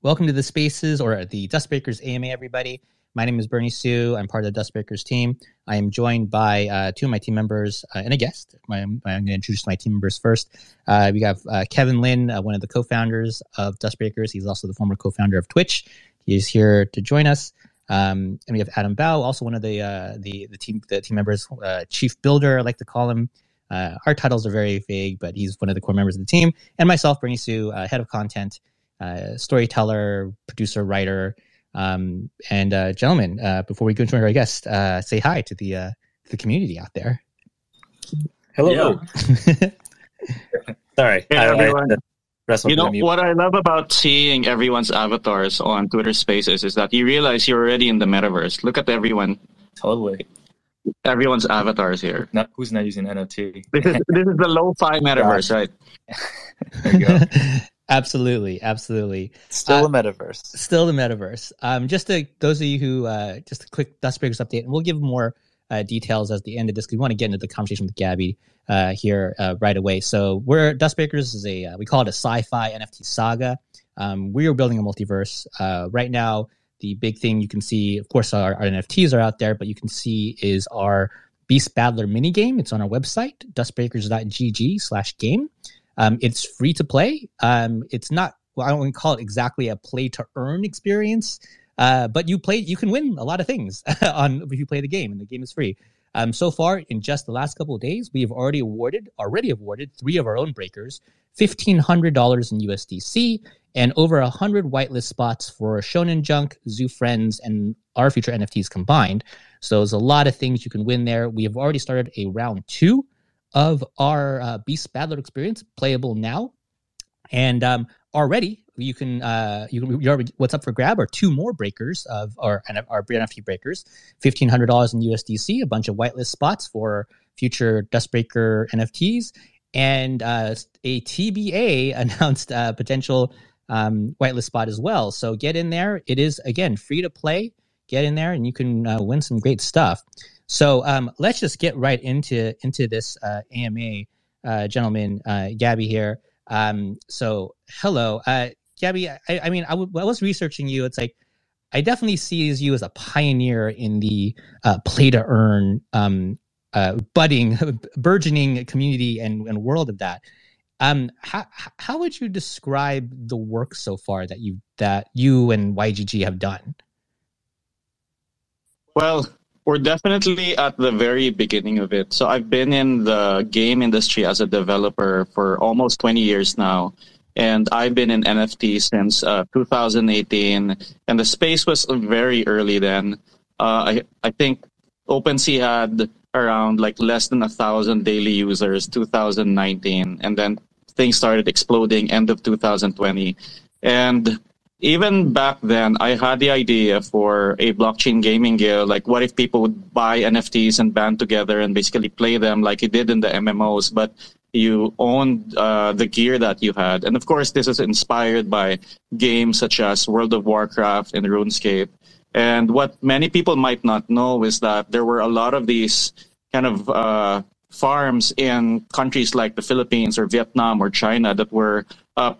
Welcome to the Spaces or the DuskBreakers AMA, everybody. My name is Bernie Sue. I'm part of the DuskBreakers team. I am joined by two of my team members and a guest. I'm going to introduce my team members first. We have Kevin Lin, one of the co-founders of DuskBreakers. He's also the former co-founder of Twitch. He is here to join us. And we have Adam Bao, also one of the team members, chief builder, I like to call him. Our titles are very vague, but he's one of the core members of the team. And myself, Bernie Sue, head of content, storyteller, producer, writer. And gentlemen, before we go into our guest, say hi to the community out there. Hello. Sorry. Hey, everyone. You know, what I love about seeing everyone's avatars on Twitter Spaces is that you realize you're already in the metaverse. Look at everyone. Totally. Everyone's avatars here. Who's not using NFT? This is the lo-fi metaverse, right? There you go. Absolutely. Still the metaverse. Those of you who just a quick DuskBreakers update, and we'll give more details at the end of this because we want to get into the conversation with Gabby here right away. So DuskBreakers is we call it a sci-fi NFT saga. We are building a multiverse right now. The big thing you can see, of course, our NFTs are out there, but you can see is our Beast Battler minigame. It's on our website, dustbreakers.gg/game. It's free to play. It's not, I don't want to call it exactly a play to earn experience, but you can win a lot of things if you play the game, and the game is free. So far, in just the last couple of days, we have already awarded 3 of our own breakers $1,500 in USDC and over 100 whitelist spots for Shonen Junk, Zoo Friends, and our future NFTs combined. So there's a lot of things you can win there. We have already started a round 2 of our Beast Battler experience, playable now, and already you can what's up for grab are 2 more breakers of our NFT breakers, $1,500 in USDC, a bunch of whitelist spots for future DuskBreaker NFTs, and a TBA announced potential whitelist spot as well. So get in there. It is again free to play. Get in there and you can win some great stuff. So let's just get right into this AMA, gentlemen. Gabby here. So hello, Gabby. I was researching you. It's like I definitely see you as a pioneer in the play to earn, burgeoning community and world of that. How would you describe the work so far that you and YGG have done? Well, we're definitely at the very beginning of it. So I've been in the game industry as a developer for almost 20 years now. And I've been in NFT since 2018. And the space was very early then. I think OpenSea had around less than 1,000 daily users, 2019. And then things started exploding end of 2020. And even back then, I had the idea for a blockchain gaming guild. Like, what if people would buy NFTs and band together and basically play them like you did in the MMOs, but you owned the gear that you had. And of course, this is inspired by games such as World of Warcraft and RuneScape. And what many people might not know is that there were a lot of these kind of farms in countries like the Philippines or Vietnam or China that were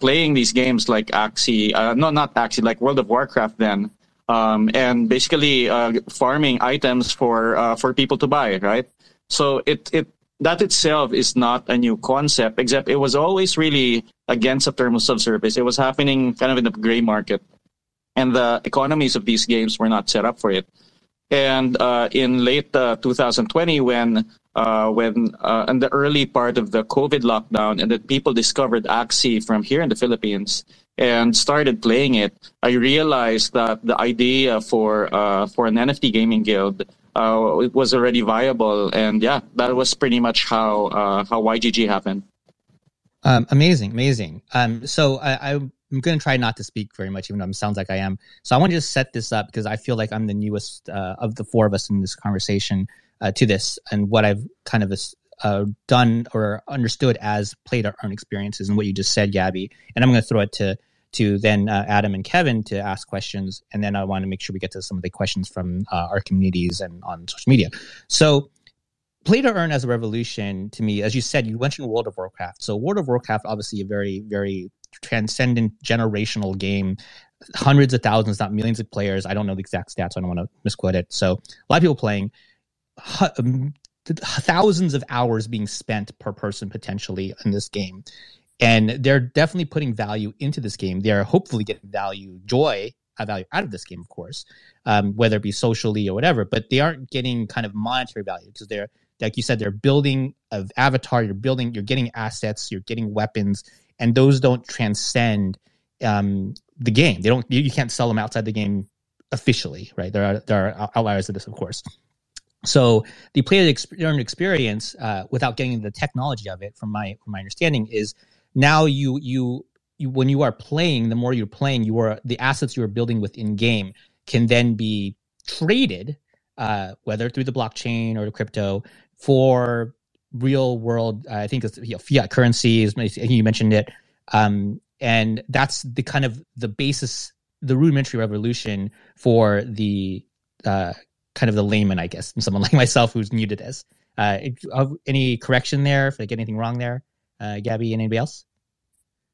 playing these games like like World of Warcraft then, and basically farming items for people to buy, right? So that itself is not a new concept, except it was always really against the terms of service. It was happening kind of in the gray market, and the economies of these games were not set up for it. And in late 2020, when in the early part of the COVID lockdown, and that people discovered Axie from here in the Philippines and started playing it, I realized that the idea for an NFT gaming guild it was already viable, and yeah, that was pretty much how YGG happened. Amazing. So I'm going to try not to speak very much, even though it sounds like I am. So I want to just set this up because I feel like I'm the newest of the 4 of us in this conversation to this, and what I've kind of done or understood as play to earn experiences, and what you just said, Gabby. And I'm going to throw it to then Adam and Kevin to ask questions, and then I want to make sure we get to some of the questions from our communities and on social media. So play to earn as a revolution, to me, as you said, you mentioned World of Warcraft. So World of Warcraft, obviously a very, very transcendent generational game hundreds of thousands, not millions of players. I don't know the exact stats, so I don't want to misquote it. So a lot of people playing, thousands of hours being spent per person potentially in this game. And they're definitely putting value into this game. They're hopefully getting value out of this game, of course, whether it be socially or whatever, but they aren't getting kind of monetary value because they're, like you said, they're building an avatar, you're getting assets, you're getting weapons, and those don't transcend the game. You can't sell them outside the game officially, right? There are outliers of this, of course. So the player experience, without getting into the technology of it, from my understanding, is now you when you are playing, the more you're playing, the assets you are building within game can then be traded, whether through the blockchain or the crypto, for real world. I think it's fiat currencies. You mentioned it, and that's the kind of the basis, the rudimentary revolution for the kind of the layman, I guess, and someone like myself who's new to this. Any correction there? If I get anything wrong there, Gabby and anybody else?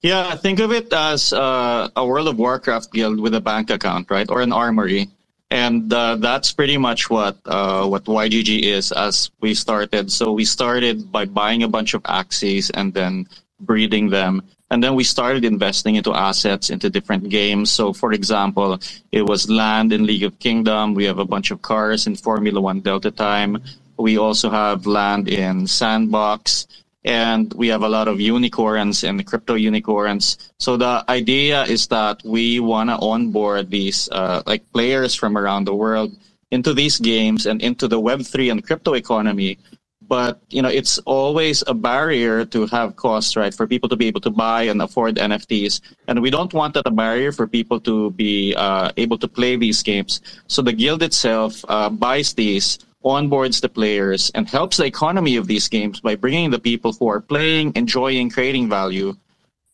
Yeah, think of it as a World of Warcraft guild with a bank account, right, or an armory, and that's pretty much what YGG is as we started. So we started by buying a bunch of axes and then breeding them, and then we started investing into assets into different games. So, for example, it was land in League of Kingdom. We have a bunch of cars in Formula One Delta Time. We also have land in Sandbox. And we have a lot of unicorns and crypto unicorns. So the idea is that we want to onboard these like players from around the world into these games and into the Web3 and crypto economy. But, it's always a barrier to have costs, right, for people to be able to buy and afford NFTs. And we don't want that a barrier for people to be able to play these games. So the guild itself buys these, onboards the players, and helps the economy of these games by bringing the people who are playing, enjoying, creating value.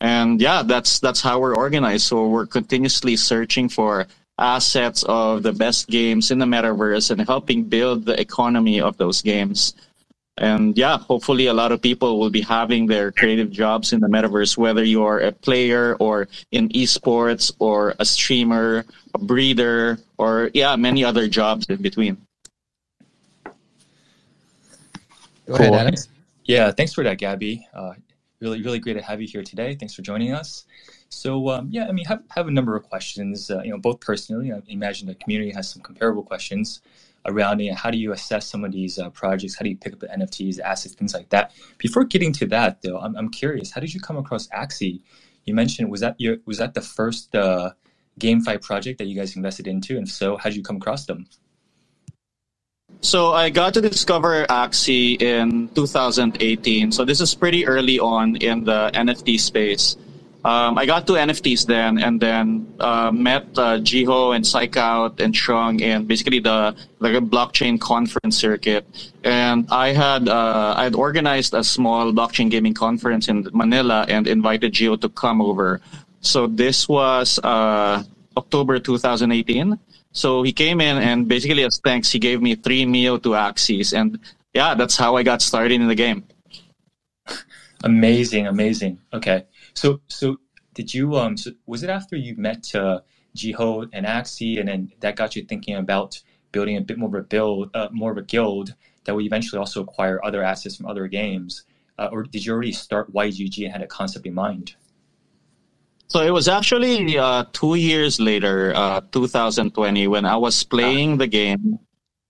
And yeah, that's how we're organized. So we're continuously searching for assets of the best games in the metaverse and helping build the economy of those games. And yeah, hopefully a lot of people will be having their creative jobs in the metaverse, whether you're a player or in esports or a streamer, a breeder, or many other jobs in between. Go ahead, Adam. Yeah, thanks for that, Gabby. Really, really great to have you here today. Thanks for joining us. So, have a number of questions, both personally. I imagine the community has some comparable questions around how do you assess some of these projects? How do you pick up the NFTs, assets, things like that? Before getting to that, though, I'm curious, how did you come across Axie? You mentioned, was that the first GameFi project that you guys invested into? And if so, how did you come across them? So I got to discover Axie in 2018. So this is pretty early on in the NFT space. I got to NFTs then, and then met Jiho and Psychout and Shung in basically the blockchain conference circuit. And I had organized a small blockchain gaming conference in Manila and invited Jiho to come over. So this was October 2018. So he came in, and basically as thanks, he gave me 3 Mio to Axies. And yeah, that's how I got started in the game. Amazing. Okay. So did you, was it after you met Jiho and Axie, and then that got you thinking about building a bit more of a guild that would eventually also acquire other assets from other games? Or did you already start YGG and had a concept in mind? So it was actually 2 years later, 2020, when I was playing the game.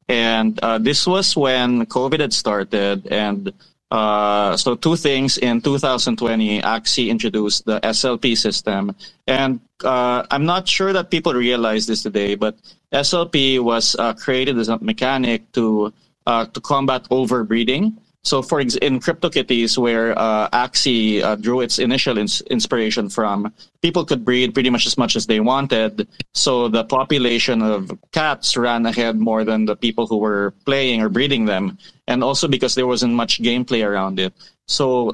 And this was when COVID had started. And so two things. In 2020, Axie introduced the SLP system. And I'm not sure that people realize this today, but SLP was created as a mechanic to combat overbreeding. So, in CryptoKitties, where Axie drew its initial inspiration from, people could breed pretty much as they wanted. So the population of cats ran ahead more than the people who were playing or breeding them, and also because there wasn't much gameplay around it. So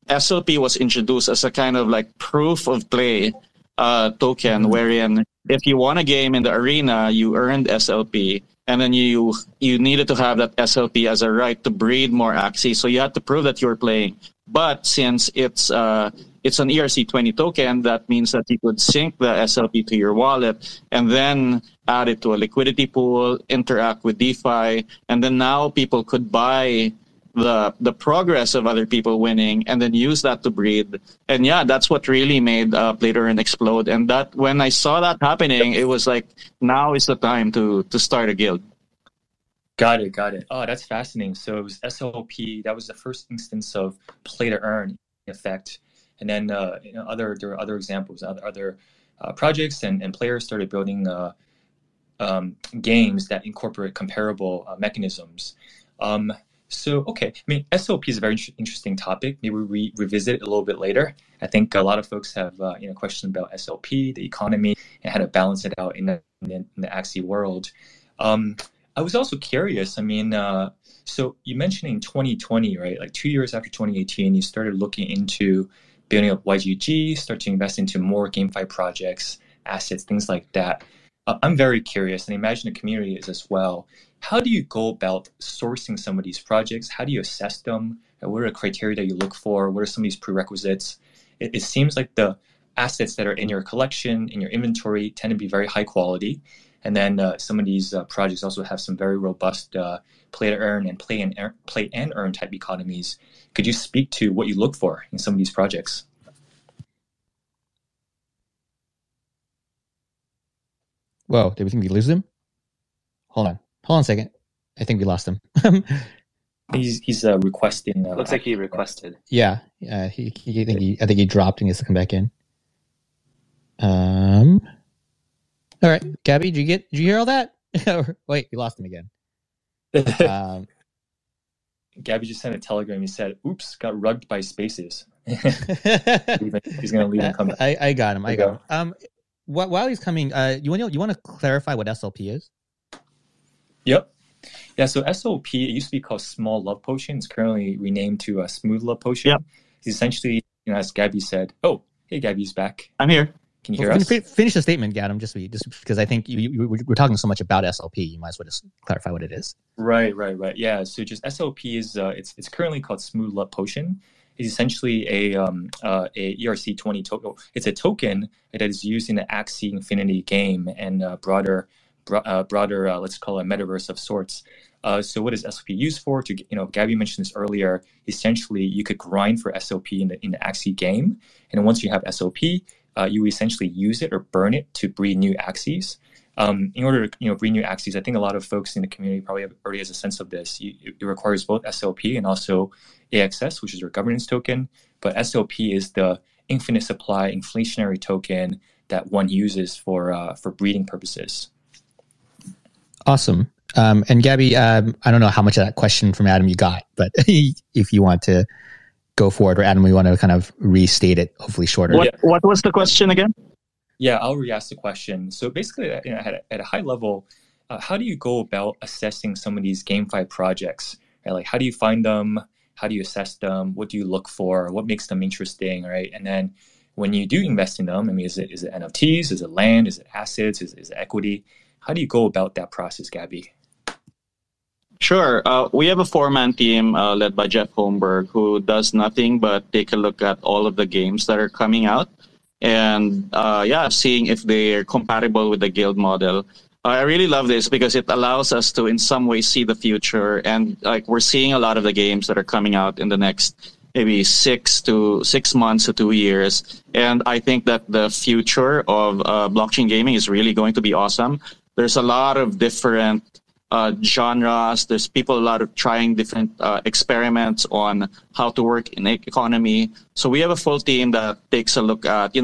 SLP was introduced as a kind of like proof of play token, wherein if you won a game in the arena, you earned SLP. and then you needed to have that SLP as a right to breed more Axie. So you had to prove that you were playing. But since it's an ERC20 token, that means that you could sync the SLP to your wallet and then add it to a liquidity pool, interact with DeFi, and then now people could buy the progress of other people winning and then use that to breed. And yeah, that's what really made Play to Earn explode. And that when I saw that happening, it was like, now is the time to start a guild. Got it. Oh, that's fascinating. So it was SLP. That was the first instance of Play to Earn effect. And then there were other examples, other projects and players started building games that incorporate comparable mechanisms. So, okay, I mean, SLP is a very interesting topic. Maybe we revisit it a little bit later. I think a lot of folks have questions about SLP, the economy, and how to balance it out in the Axie world. I was also curious. I mean, so you mentioned in 2020, right? Like 2 years after 2018, you started looking into building up YGG, start to invest into more GameFi projects, assets, things like that. I'm very curious, and I imagine the community is as well. How do you go about sourcing some of these projects? How do you assess them? What are the criteria that you look for? What are some of these prerequisites? It seems like the assets that are in your collection, in your inventory, tend to be very high quality. And then some of these projects also have some very robust play to earn and play and earn type economies. Could you speak to what you look for in some of these projects? Whoa, did we think we lose him? Hold on a second. I think we lost him. He's requesting. Looks like he requested. Yeah. I think he dropped and he has to come back in. All right, Gabby, did you hear all that? Wait, we lost him again. Gabby just sent a telegram. He said, "Oops, got rugged by spaces." He's going to leave and come back. I got him. While he's coming, you want to clarify what SLP is? Yep. Yeah, so SLP, it used to be called Small Love Potion. It's currently renamed to Smooth Love Potion. Yep. It's essentially, as Gabby said, oh, hey, Gabby's back. I'm here. Can you hear us? Finish the statement, Gadam, just because I think we're talking so much about SLP. You might as well just clarify what it is. Right. Yeah, so just SLP is, it's currently called Smooth Love Potion. It's essentially a ERC20 token. It's a token that is used in the Axie Infinity game and broader, let's call it metaverse of sorts. So what is SLP used for? Gabby mentioned this earlier. Essentially, you could grind for SLP in the Axie game, and then once you have SLP, you essentially use it or burn it to breed new Axies. In order to breed new Axies, I think a lot of folks in the community probably already has a sense of this. It requires both SLP and also AXS, which is your governance token. But SLP is the infinite supply inflationary token that one uses for breeding purposes. Awesome. And Gabby, I don't know how much of that question from Adam you got, but if you want to go for it, or Adam, we want to kind of restate it, hopefully shorter. What was the question again? Yeah, I'll re-ask the question. So basically, at a high level, how do you go about assessing some of these GameFi projects? Right? Like, how do you find them? How do you assess them? What do you look for? What makes them interesting, right? And then when you do invest in them, I mean, is it NFTs? Is it land? Is it assets? Is it equity? How do you go about that process, Gabby? Sure. We have a 4-man team led by Jeff Holmberg, who does nothing but take a look at all of the games that are coming out and seeing if they're compatible with the guild model. I really love this because it allows us to in some way see the future, and like we're seeing a lot of the games that are coming out in the next maybe 6 months to 2 years. And I think that the future of blockchain gaming is really going to be awesome. There's a lot of different genres. There's people a lot of trying different experiments on how to work in economy. So we have a full team that takes a look at,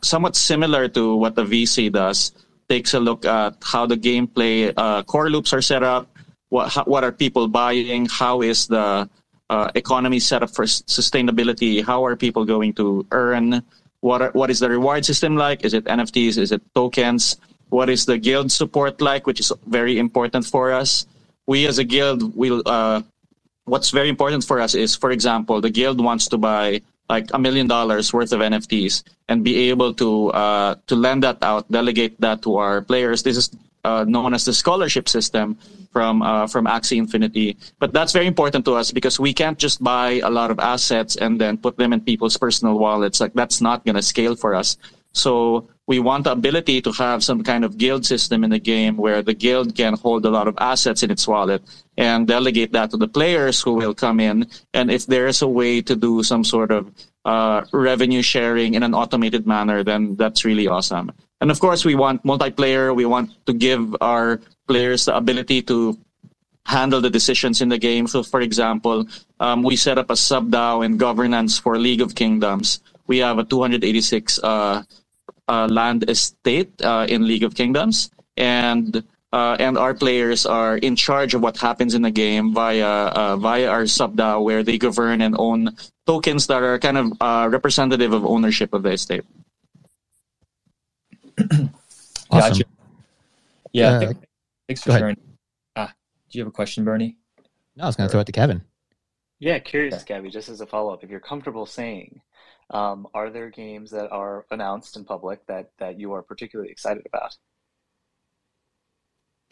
somewhat similar to what the VC does, takes a look at how the gameplay core loops are set up, what are people buying, how is the economy set up for sustainability, how are people going to earn, what is the reward system like, is it NFTs, is it tokens, what is the guild support like, which is very important for us. We as a guild, what's very important for us is, for example, the guild wants to buy like $1 million worth of NFTs and be able to lend that out, delegate that to our players. This is known as the scholarship system from Axie Infinity. But that's very important to us because we can't just buy a lot of assets and then put them in people's personal wallets. Like, that's not going to scale for us. So we want the ability to have some kind of guild system in the game where the guild can hold a lot of assets in its wallet and delegate that to the players who will come in. And if there is a way to do some sort of revenue sharing in an automated manner, then that's really awesome. And of course, we want multiplayer. We want to give our players the ability to handle the decisions in the game. So, for example, we set up a sub-DAO and governance for League of Kingdoms. We have a 286 land estate in League of Kingdoms, and our players are in charge of what happens in the game via our sub-DAO, where they govern and own tokens that are kind of representative of ownership of the estate. Awesome. Gotcha. Yeah, thanks for go sharing. Do you have a question, Bernie? No, I was going to throw it to Kevin. Yeah, curious, Gabby, just as a follow-up, if you're comfortable saying, are there games that are announced in public that you are particularly excited about?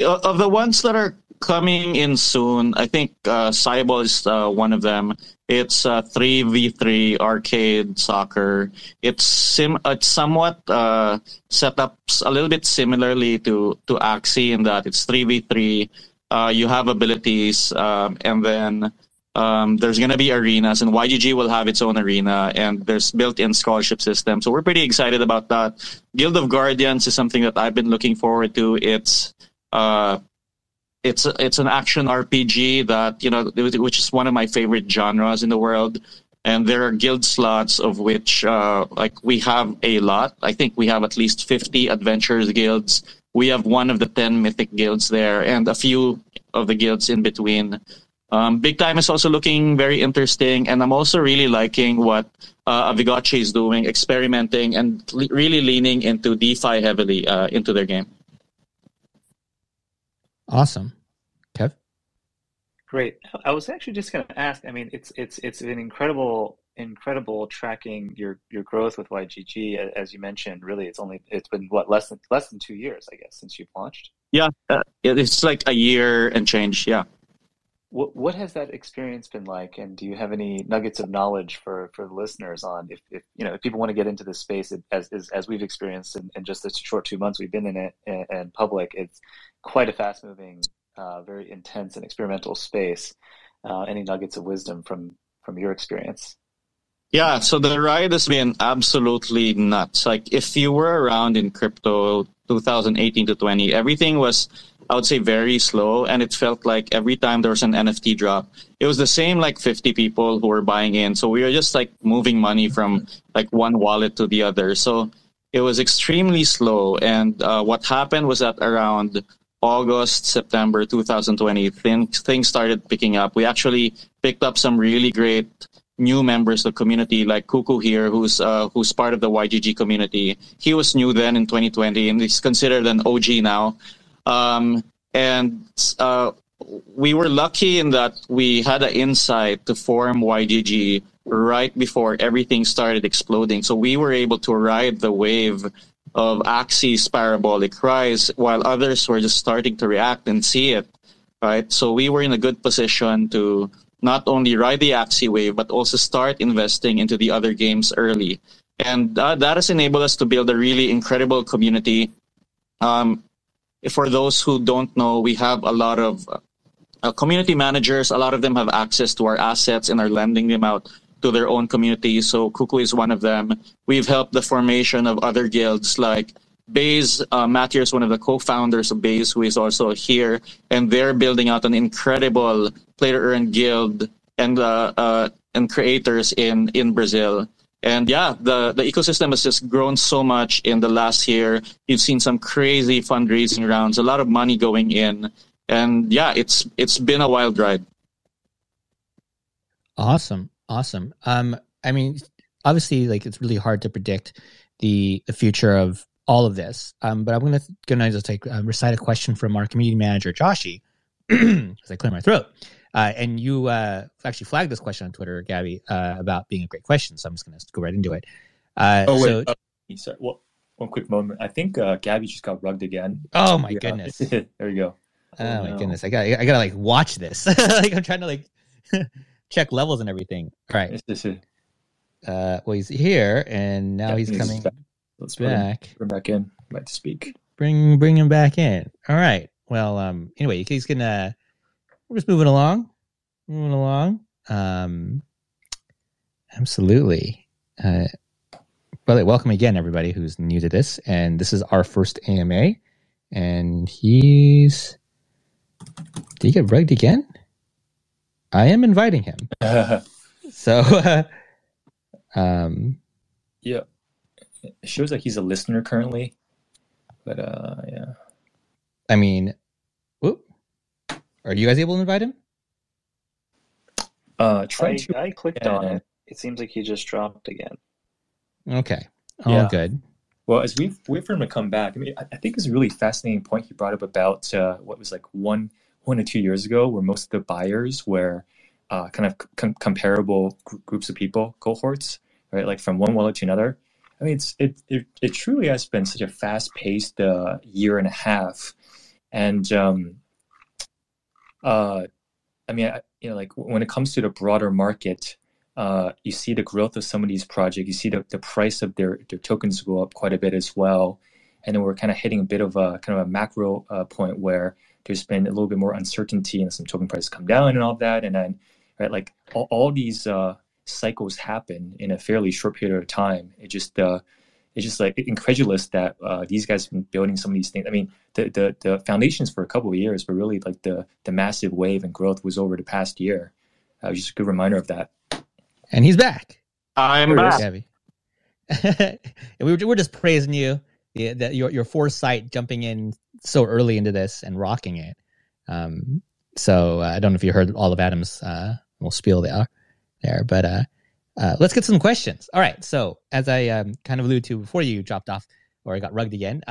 Of the ones that are coming in soon, I think Cyball is one of them. It's 3v3 arcade soccer. It's somewhat set up a little bit similarly to Axie in that it's 3v3. You have abilities, and then there's going to be arenas, and YGG will have its own arena, and there's built-in scholarship system. So we're pretty excited about that. Guild of Guardians is something that I've been looking forward to. It's an action RPG that, which is one of my favorite genres in the world. And there are guild slots of which, we have a lot. I think we have at least 50 adventurers guilds. We have one of the 10 mythic guilds there, and a few of the guilds in between. Big Time is also looking very interesting, and I'm also really liking what Avigoche is doing, experimenting and really leaning into DeFi heavily into their game. Awesome. Kev? Great. I was actually just going to ask, I mean, it's been incredible tracking your growth with YGG. As you mentioned, really it's been less than 2 years, I guess, since you've launched. Yeah, it's like a year and change. Yeah. What has that experience been like, and do you have any nuggets of knowledge for the listeners on if people want to get into this space as we've experienced in just the short 2 months we've been in it and public? It's quite a fast moving, very intense and experimental space. Any nuggets of wisdom from your experience? Yeah, so the ride has been absolutely nuts. Like, if you were around in crypto 2018 to 20, everything was, I would say, very slow, and it felt like every time there was an NFT drop, it was the same 50 people who were buying in. So we were just moving money from one wallet to the other. So it was extremely slow. And what happened was that around August, September 2020, things started picking up. We actually picked up some really great new members of the community, like Kuku here, who's part of the YGG community. He was new then in 2020, and he's considered an OG now. We were lucky in that we had an insight to form YGG right before everything started exploding. So we were able to ride the wave of Axie's parabolic rise while others were just starting to react and see it, right? So we were in a good position to not only ride the Axie wave, but also start investing into the other games early. And that has enabled us to build a really incredible community. For those who don't know, we have a lot of community managers. A lot of them have access to our assets and are lending them out to their own communities. So Kuku is one of them. We've helped the formation of other guilds like Baze. Matthew is one of the co-founders of Baze, who is also here, and they're building out an incredible play-to-earn guild and creators in Brazil. And yeah, the ecosystem has just grown so much in the last year. You've seen some crazy fundraising rounds, a lot of money going in, and yeah, it's been a wild ride. Awesome. I mean, obviously, it's really hard to predict the future of all of this. But I'm gonna just recite a question from our community manager, Joshi, as I clear my throat. And you actually flagged this question on Twitter, Gabby, about being a great question. So I'm just going to go right into it. Sorry. one quick moment. I think Gabby just got rugged again. Oh my goodness. There you go. Oh my goodness. I gotta like watch this. Like I'm trying to like check levels and everything. All right. Well, he's here and now he's coming back. Let's bring him back in. Might speak. Bring him back in. All right. Well, anyway, he's gonna. We're just moving along. Absolutely. But welcome again, everybody who's new to this. And this is our first AMA. And did he get rugged again? I am inviting him. So, yeah. It shows like he's a listener currently. But, yeah. I mean, whoop. Are you guys able to invite him? I clicked on it. It seems like he just dropped again. Okay. All good. Well, as we wait for him to come back, I mean, I think it's a really fascinating point he brought up about what was like 1 to 2 years ago, where most of the buyers were kind of comparable groups of people, cohorts, right? Like from one wallet to another. I mean, it truly has been such a fast-paced year and a half, and I mean, like when it comes to the broader market. You see the growth of some of these projects. You see the price of their tokens go up quite a bit as well. And then we're kind of hitting a bit of a kind of a macro point where there's been a little bit more uncertainty and some token prices come down and all that. And then, right, like all these cycles happen in a fairly short period of time. It's just like incredulous that these guys have been building some of these things. I mean, the foundations for a couple of years, but really like the massive wave and growth was over the past year. Just a good reminder of that. And he's back. I'm back. Gabby. We're just praising you, that your foresight jumping in so early into this and rocking it. So I don't know if you heard all of Adam's little spiel there, but let's get some questions. All right. So as I kind of alluded to before you dropped off or I got rugged again,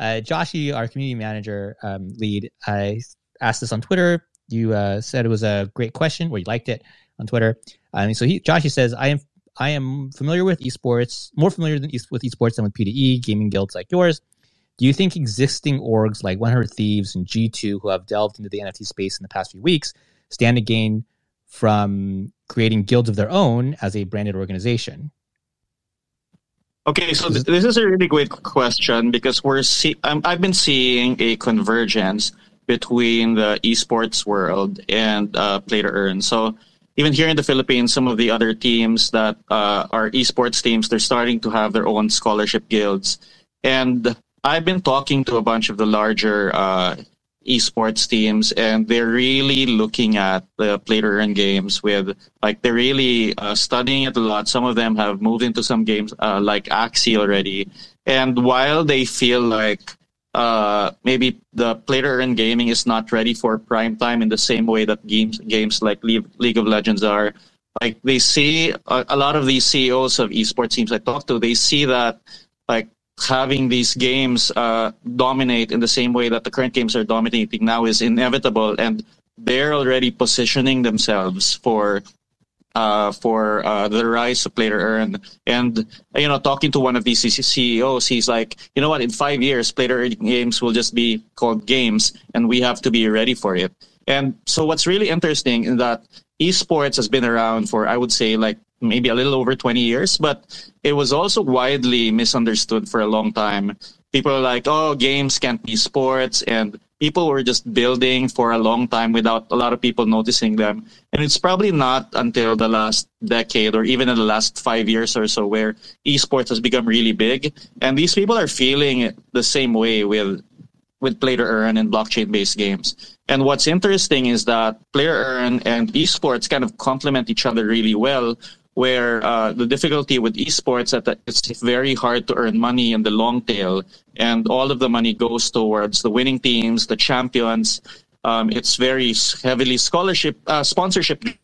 Joshy, our community manager lead, I asked this on Twitter. You said it was a great question, or you liked it on Twitter. So Joshy says, I am familiar with esports, more familiar with esports than with PDE, gaming guilds like yours. Do you think existing orgs like 100 Thieves and G2, who have delved into the NFT space in the past few weeks, stand to gain from creating guilds of their own as a branded organization? Okay, so this is a really great question because I've been seeing a convergence between the esports world and play to earn. So even here in the Philippines, some of the other teams that are esports teams, they're starting to have their own scholarship guilds. And I've been talking to a bunch of the larger esports teams, and they're really looking at the play-to-earn games with, like, they're really studying it a lot. Some of them have moved into some games like Axie already. And while they feel like maybe the play-to-earn gaming is not ready for prime time in the same way that games like League of Legends are. Like, they see a lot of these CEOs of esports teams I talk to, they see that like having these games dominate in the same way that the current games are dominating now is inevitable, and they're already positioning themselves for the rise of play to earn. And talking to one of these CEOs, he's like, you know what, in 5 years play to earn games will just be called games, and we have to be ready for it. And so what's really interesting is that esports has been around for, I would say, like maybe a little over 20 years, but it was also widely misunderstood for a long time. People are like, oh, games can't be sports, and people were just building for a long time without a lot of people noticing them. And it's probably not until the last decade or even in the last 5 years or so where esports has become really big. And these people are feeling it the same way with play to earn and blockchain-based games. And what's interesting is that play to earn and esports kind of complement each other really well, where the difficulty with esports is that it's very hard to earn money in the long tail, and all of the money goes towards the winning teams, the champions. It's very heavily sponsorship,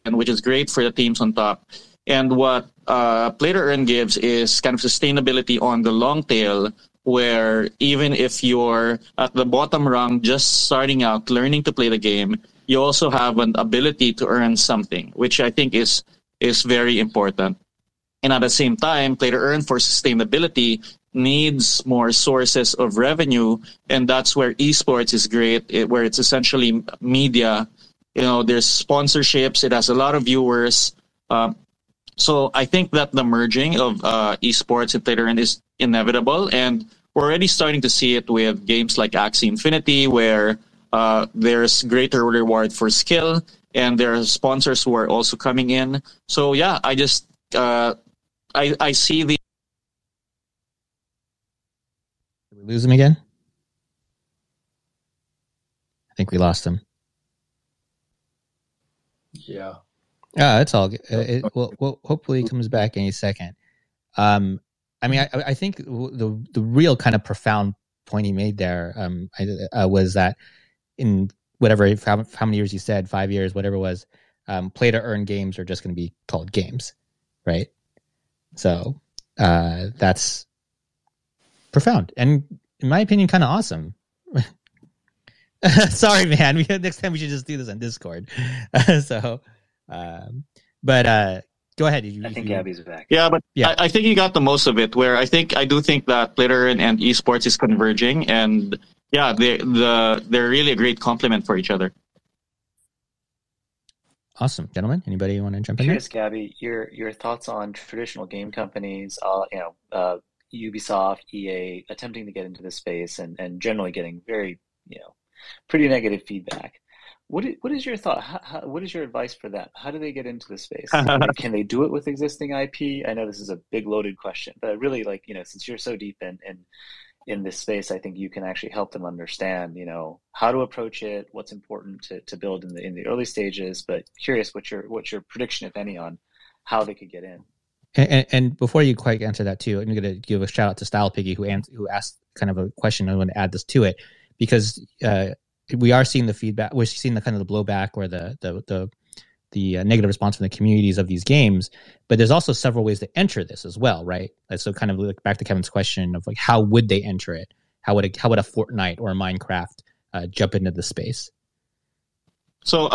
which is great for the teams on top. And what play to earn gives is kind of sustainability on the long tail, where even if you're at the bottom rung, just starting out, learning to play the game, you also have an ability to earn something, which I think is very important. And at the same time, play to earn for sustainability needs more sources of revenue, and that's where esports is great, where it's essentially media. There's sponsorships. It has a lot of viewers. So I think that the merging of esports and later is inevitable, and we're already starting to see it with games like Axie Infinity, where there's greater reward for skill, and there are sponsors who are also coming in. So yeah, I just I see the. Did we lose him again? I think we lost him. Yeah. It's all good. Well, hopefully he comes back any second. I mean, I think the real kind of profound point he made there was that in whatever, how many years you said, 5 years, whatever it was, play to earn games are just going to be called games, right? So that's profound, and in my opinion, kind of awesome. Sorry, man. Next time we should just do this on Discord. But go ahead. I think Gabby's back. Yeah, but yeah. I think you got the most of it. Where I do think that Twitter and esports is converging, and yeah, they're really a great complement for each other. Awesome, gentlemen. Anybody want to jump in? Curious, Gabby, your thoughts on traditional game companies, Ubisoft, EA, attempting to get into this space and generally getting very, pretty negative feedback. What is your thought? What is your advice for them? How do they get into the space? Can they do it with existing IP? I know this is a big loaded question, but I really since you're so deep in this space, I think you can actually help them understand, how to approach it, what's important to build in the early stages. But curious, what's your prediction, if any, on how they could get in? And before you quite answer that too, I'm going to give a shout out to Style Piggy who asked kind of a question. I want to add this to it because we are seeing the feedback. We're seeing the kind of the blowback or the negative response from the communities of these games. But there's also several ways to enter this as well, right? So kind of back to Kevin's question of like, how would they enter it? How would a Fortnite or a Minecraft jump into the space? So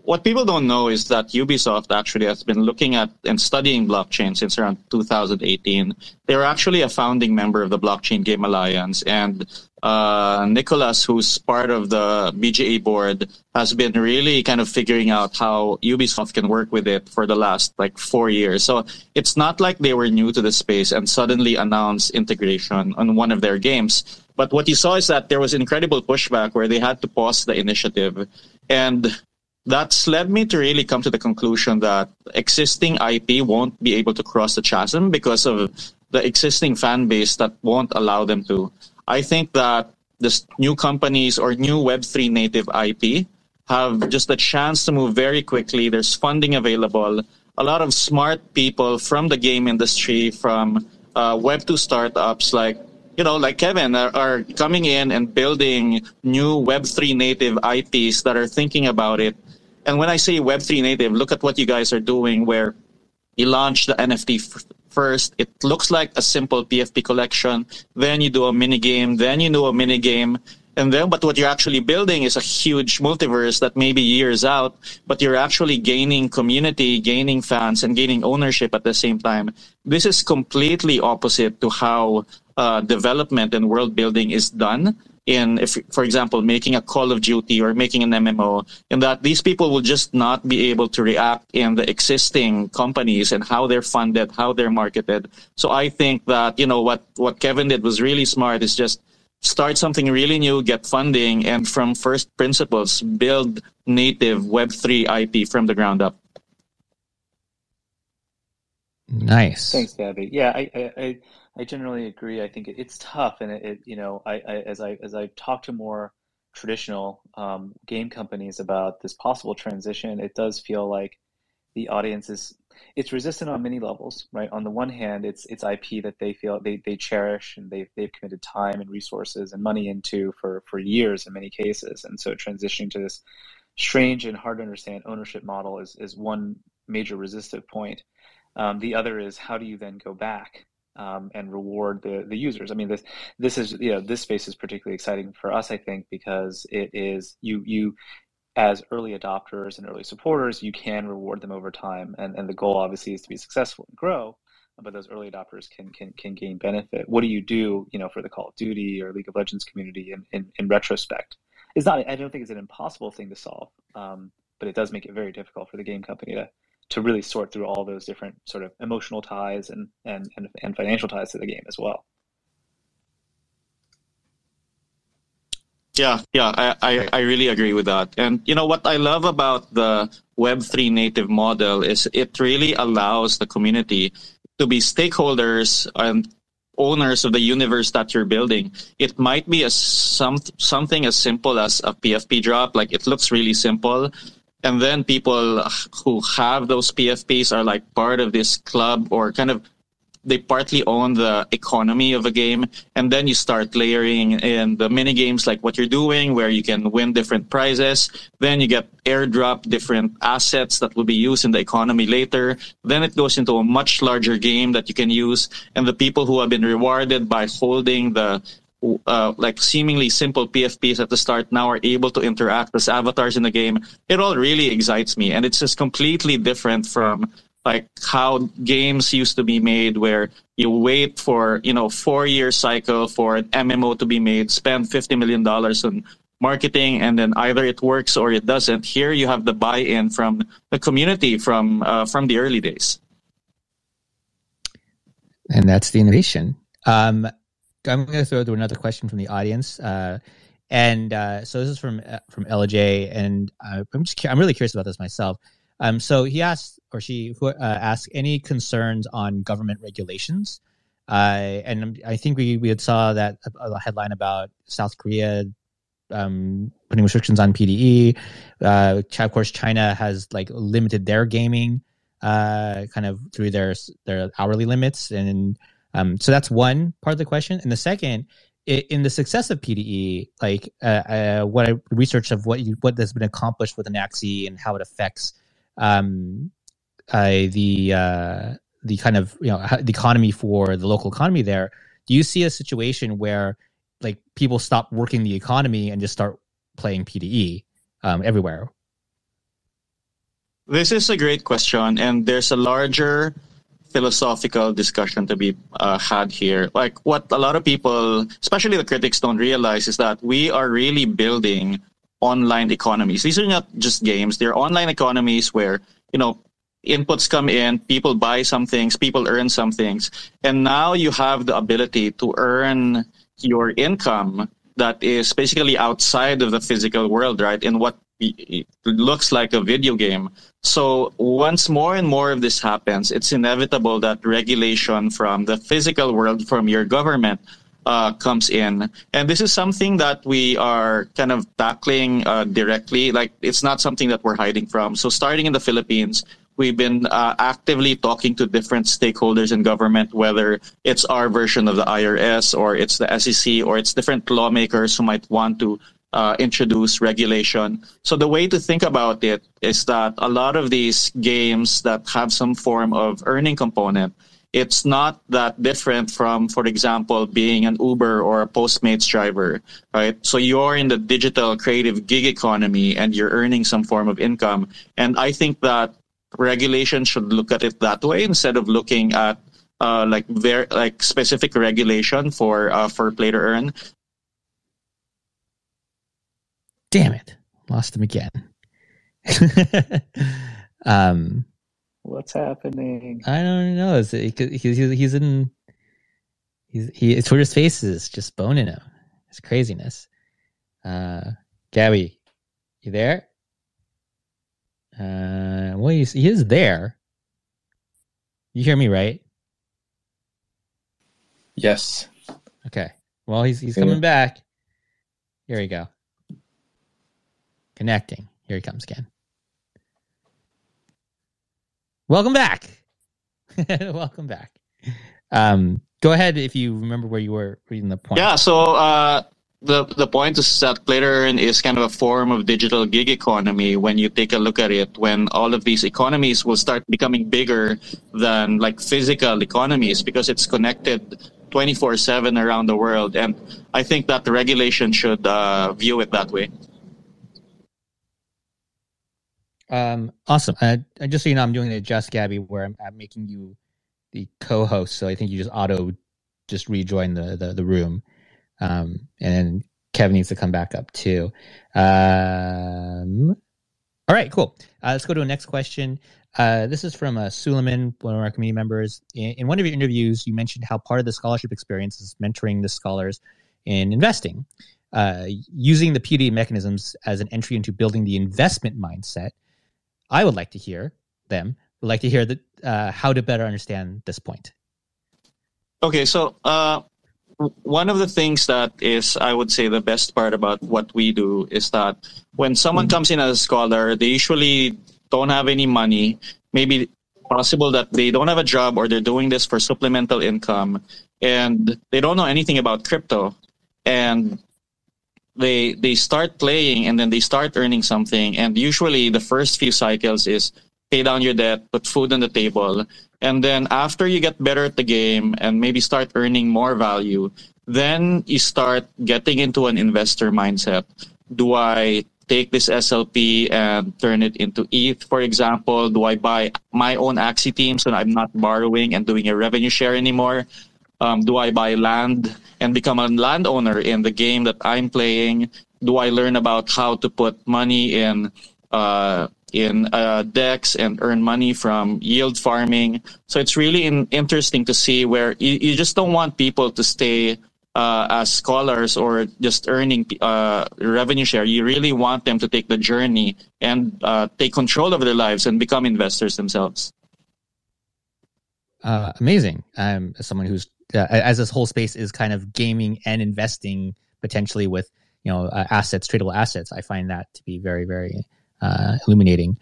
what people don't know is that Ubisoft actually has been looking at and studying blockchain since around 2018. They were actually a founding member of the Blockchain Game Alliance, and Nicholas, who's part of the BGA board, has been really kind of figuring out how Ubisoft can work with it for the last 4 years. So it's not like they were new to the space and suddenly announced integration on one of their games. But what you saw is that there was incredible pushback where they had to pause the initiative. And that's led me to really come to the conclusion that existing IP won't be able to cross the chasm because of the existing fan base that won't allow them to. I think that this new companies or new Web3 native IP have just a chance to move very quickly. There's funding available. A lot of smart people from the game industry, from Web2 startups like Kevin are coming in and building new Web3 native IPs that are thinking about it. And when I say Web3 native, look at what you guys are doing where you launch the NFT first. It looks like a simple PFP collection. Then you do a mini game. Then you do a mini game. But what you're actually building is a huge multiverse that may be years out, but you're actually gaining community, gaining fans, and gaining ownership at the same time. This is completely opposite to how development and world building is done for example, making a Call of Duty or making an MMO, in that these people will just not be able to react in the existing companies and how they're funded, how they're marketed. So I think that, what Kevin did was really smart, is just start something really new, get funding, and from first principles, build native Web3 IP from the ground up. Nice. Thanks, Gabby. Yeah, I generally agree. I think it's tough, and as I talk to more traditional game companies about this possible transition, it does feel like the audience it's resistant on many levels, right? On the one hand, it's IP that they feel they cherish and they've committed time and resources and money into for years in many cases, and so transitioning to this strange and hard to understand ownership model is one major resistive point. The other is, how do you then go back and reward the users? I mean, this is this space is particularly exciting for us, I think, because it is you as early adopters and early supporters, you can reward them over time, and the goal obviously is to be successful and grow. but those early adopters can gain benefit. What do you do, for the Call of Duty or League of Legends community in retrospect? It's not. I don't think it's an impossible thing to solve, but it does make it very difficult for the game company to really sort through all those different sort of emotional ties and financial ties to the game as well. Yeah, I really agree with that. And what I love about the Web3 native model is it really allows the community to be stakeholders and owners of the universe that you're building. It might be something as simple as a PFP drop, like it looks really simple. And then people who have those PFPs are like part of this club, or kind of they partly own the economy of a game. And then you start layering in the mini games like what you're doing, where you can win different prizes. Then you get airdrop different assets that will be used in the economy later. Then it goes into a much larger game that you can use. And the people who have been rewarded by holding the like seemingly simple PFPs at the start now are able to interact as avatars in the game. It all really excites me. And it's just completely different from like how games used to be made, where you wait for 4-year cycle for an MMO to be made, spend $50 million on marketing, and then either it works or it doesn't. Here you have the buy-in from the community from the early days. And that's the innovation. I'm going to throw to another question from the audience, so this is from LJ, and I'm really curious about this myself. So he asked, or she asked, any concerns on government regulations, and I think we had saw that a headline about South Korea putting restrictions on PDE. Of course, China has like limited their gaming kind of through their hourly limits, and so that's one part of the question. And the second, in the success of PDE, like what I researched of what has been accomplished with Anaxi and how it affects the kind of the economy for the local economy there. Do you see a situation where like people stop working the economy and just start playing PDE everywhere? This is a great question, and there's a larger philosophical discussion to be had here. Like what a lot of people, especially the critics, don't realize is that we are really building online economies. These are not just games. They're online economies where, inputs come in, people buy some things, people earn some things. And now you have the ability to earn your income that is basically outside of the physical world, right? In what it looks like a video game. So once more and more of this happens, it's inevitable that regulation from the physical world, from your government, comes in. And this is something that we are kind of tackling directly. Like, it's not something that we're hiding from. So starting in the Philippines, we've been actively talking to different stakeholders in government, whether it's our version of the IRS or it's the SEC or it's different lawmakers who might want to introduce regulation. So the way to think about it is that a lot of these games that have some form of earning component, it's not that different from, for example, being an Uber or a Postmates driver, right? So you're in the digital creative gig economy and you're earning some form of income. And I think that regulation should look at it that way instead of looking at like specific regulation for play to earn. Damn it, lost him again. What's happening? I don't know. He's Twitter Spaces just boning him. It's craziness. Gabby, you there? Well, he is there. You hear me, right? Yes. Okay. Well, he's coming back. Here we go. Connecting. Here he comes again. Welcome back. Welcome back. Go ahead if you remember where you were reading the point. Yeah, so the point is that play to earn is kind of a form of digital gig economy when you take a look at it, when all of these economies will start becoming bigger than like physical economies because it's connected 24/7 around the world. And I think that the regulation should view it that way. Awesome. Just so you know, I'm doing the Adjust Gabby where I'm making you the co-host, so I think you just rejoin the room, and then Kevin needs to come back up too. All right, cool. Let's go to the next question. This is from Suleiman, one of our community members. In one of your interviews, you mentioned how part of the scholarship experience is mentoring the scholars in investing, using the PUD mechanisms as an entry into building the investment mindset. I would like to hear how to better understand this point. Okay, so one of the things that is, I would say, the best part about what we do is that when someone comes in as a scholar, they usually don't have any money. Maybe possible that they don't have a job or they're doing this for supplemental income, and they don't know anything about crypto. And they start playing, and then they start earning something. And usually the first few cycles is pay down your debt, put food on the table. And then after you get better at the game and maybe start earning more value, then you start getting into an investor mindset. Do I take this SLP and turn it into ETH, for example? Do I buy my own Axie team so I'm not borrowing and doing a revenue share anymore? Do I buy land and become a landowner in the game that I'm playing? Do I learn about how to put money in DEX and earn money from yield farming? So it's really interesting to see where you just don't want people to stay as scholars or just earning revenue share. You really want them to take the journey and take control of their lives and become investors themselves. Amazing. As someone who's as this whole space is kind of gaming and investing potentially with assets, tradable assets, I find that to be very, very illuminating.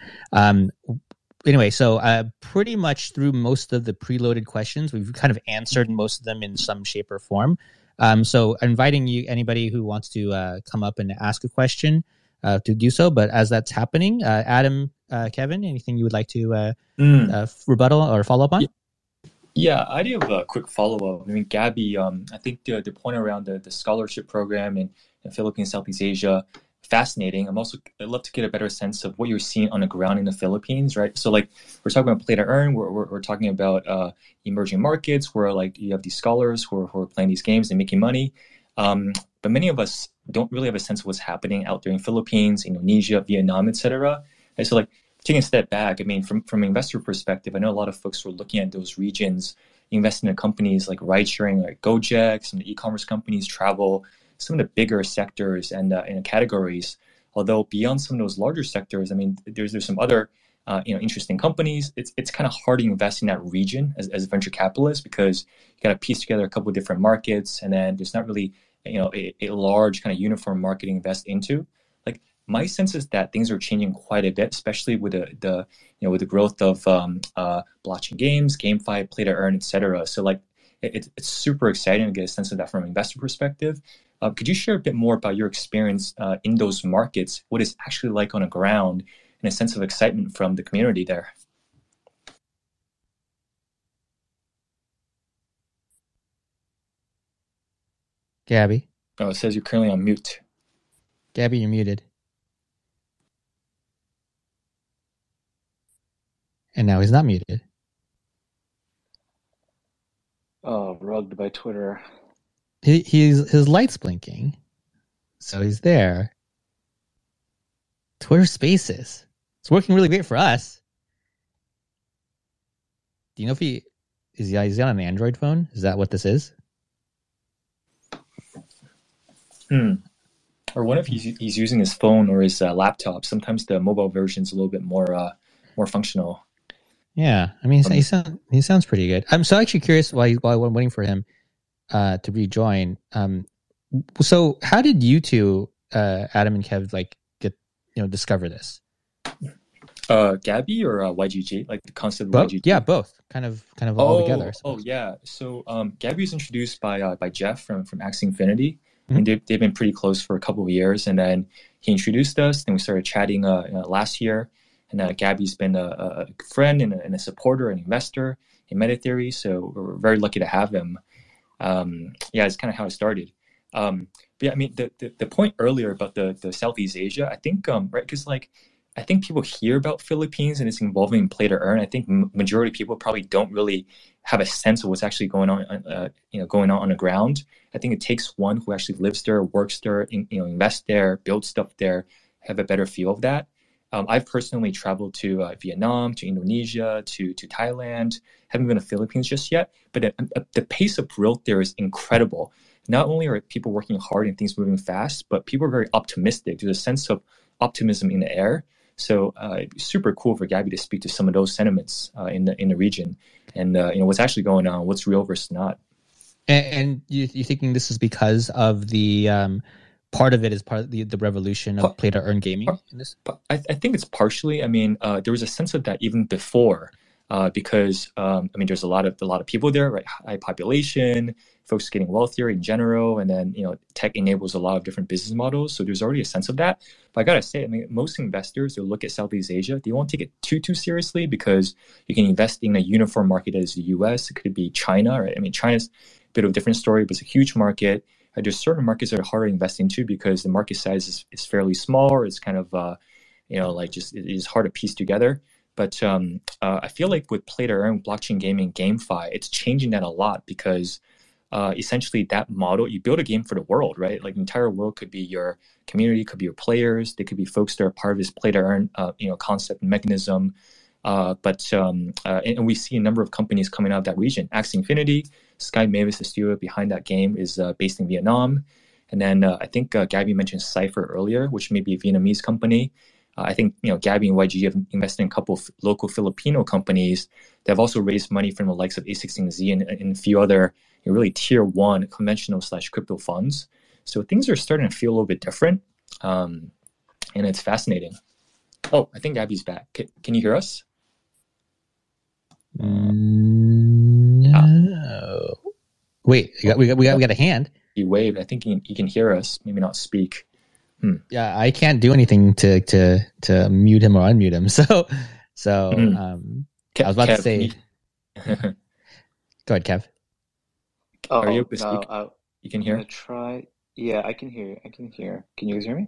Anyway, so pretty much through most of the preloaded questions, we've kind of answered most of them in some shape or form. So inviting anybody who wants to come up and ask a question to do so. But as that's happening, Adam, Kevin, anything you would like to rebuttal or follow up on? Yeah, I do have a quick follow-up. I mean, Gabby, I think the point around the scholarship program in the Philippines, Southeast Asia, fascinating. I'd love to get a better sense of what you're seeing on the ground in the Philippines, right? So like we're talking about play to earn, we're talking about emerging markets where like you have these scholars who are playing these games and making money. But many of us don't really have a sense of what's happening out there in Philippines, Indonesia, Vietnam, etc. And so like taking a step back, I mean, from an investor perspective, I know a lot of folks who are looking at those regions, investing in companies like ride sharing, like Gojek, some of the e-commerce companies, travel, some of the bigger sectors and categories. Although beyond some of those larger sectors, I mean, there's some other interesting companies. It's kind of hard to invest in that region as a venture capitalist because you got to piece together a couple of different markets, and then there's not really a large kind of uniform market to invest into. Like my sense is that things are changing quite a bit, especially with the growth of blockchain games, GameFi, play to earn, etc. So like it's super exciting to get a sense of that from an investor perspective. Could you share a bit more about your experience in those markets, what it's actually like on the ground, and a sense of excitement from the community there? Gabby? Oh, it says you're currently on mute. Gabby, you're muted. And now he's not muted. Oh, rugged by Twitter. His light's blinking, so he's there. Twitter Spaces. It's working really great for us. Do you know if is he on an Android phone? Is that what this is? Or what if he's using his phone or his laptop? Sometimes the mobile version's a little bit more functional. Yeah, I mean, he sounds pretty good. I'm so actually curious while I'm waiting for him to rejoin. So how did you two, Adam and Kev, like get discover this? Gabby or YGG, like the concept of YGG? Yeah, both. Kind of all together. Oh yeah. So Gabby was introduced by Jeff from Axie Infinity. Mm-hmm. And they've been pretty close for a couple of years, and then he introduced us. Then we started chatting last year. And Gabby's been a friend and a supporter and investor in Metatheory, so we're very lucky to have him. It's kind of how it started. But yeah, I mean, the point earlier about the Southeast Asia, I think, right, because like I think people hear about Philippines and it's involving play to earn. I think majority of people probably don't really have a sense of what's actually going on the ground. I think it takes one who actually lives there, works there, invests there, builds stuff there, have a better feel of that. I've personally traveled to Vietnam, to Indonesia, to Thailand. Haven't been to Philippines just yet, but the pace of growth there is incredible. Not only are people working hard and things moving fast, but people are very optimistic. There's a sense of optimism in the air. So it'd be super cool for Gabby to speak to some of those sentiments in the region, and what's actually going on, what's real versus not. And you're thinking this is because of the part of it is part of the revolution of play to earn gaming in this? I think it's partially. I mean, there was a sense of that even before, because there's a lot of people there, right? High population, folks getting wealthier in general, and then tech enables a lot of different business models. So there's already a sense of that. But I gotta say, I mean, most investors who look at Southeast Asia, they won't take it too seriously because you can invest in a uniform market as the U.S. It could be China, right? I mean, China's a bit of a different story, but it's a huge market. There's certain markets that are harder to invest into because the market size is fairly small, or it's kind of it is hard to piece together. But I feel like with play to earn, blockchain gaming, GameFi, it's changing that a lot because essentially that model, you build a game for the world, right? Like the entire world could be your community, could be your players, they could be folks that are part of this play to earn concept and mechanism. And we see a number of companies coming out of that region. Axie Infinity, Sky Mavis, the studio behind that game, is based in Vietnam. And then I think Gabby mentioned Cypher earlier, which may be a Vietnamese company. I think Gabby and YG have invested in a couple of local Filipino companies that have also raised money from the likes of A16Z and a few other really tier one conventional / crypto funds. So things are starting to feel a little bit different, and it's fascinating. Oh, I think Gabby's back. Can you hear us? No. Wait, we got a hand. He waved. I think he can hear us. Maybe not speak. Yeah, I can't do anything to mute him or unmute him. So I was about to say. Go ahead, Kev. Oh, are you able to speak? You can hear? Try. Yeah, I can hear. Can you guys hear me?